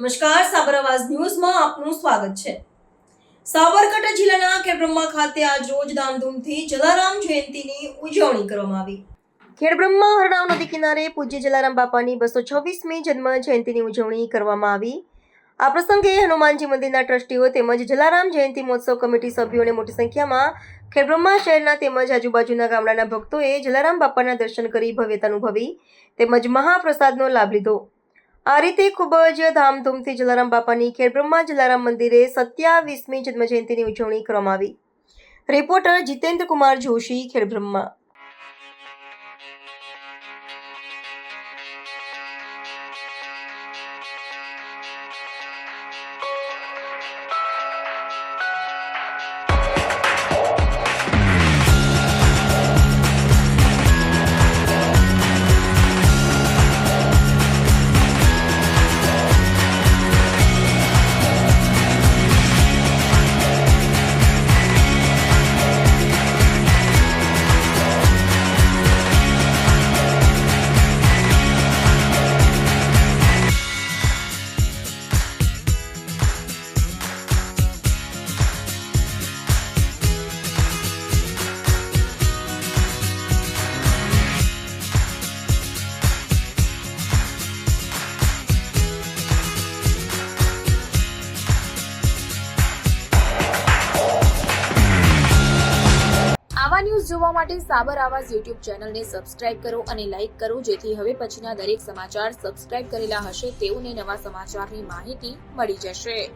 નમસ્કાર, સાબર આવાજ ન્યૂઝમાં આપનું સ્વાગત છે। સાબરકાંઠા જિલ્લાના ખેડબ્રહ્મા ખાતે આજ રોજ ધામધૂમથી જલારામ જયંતીની ઉજવણી કરવામાં આવી। ખેડબ્રહ્મા હરણાવ નદી કિનારે પૂજ્ય જલારામ બાપાની 226મી જન્મ જયંતીની ઉજવણી કરવામાં આવી। આ પ્રસંગે હનુમાનજી મંદિરના ટ્રસ્ટીઓ તેમજ જલારામ જયંતી મહોત્સવ કમિટી સભ્યોને મોટી સંખ્યામાં ખેડબ્રહ્મા શહેરના તેમજ આજુબાજુના ગામડાના ભક્તોએ જલારામ બાપાના દર્શન કરી ભવ્યતા અનુભવી તેમજ મહાપ્રસાદનો લાભ લીધો। આ રીતે ખૂબ જ ધામધૂમથી જલારામ બાપાની ખેડબ્રહ્મા જલારામ મંદિરે 27મી જન્મજયંતિની ઉજવણી કરવામાં આવી। રિપોર્ટર જીતેન્દ્ર કુમાર જોશી, ખેડબ્રહ્મા। આવા ન્યૂઝ જોવા માટે સાબર આવાજ યુટ્યુબ ચેનલને સબસ્ક્રાઇબ કરો અને લાઇક કરો, જેથી હવે પછીના દરેક સમાચાર સબસ્ક્રાઇબ કરેલા હશે તેઓને નવા સમાચારની માહિતી મળી જશે।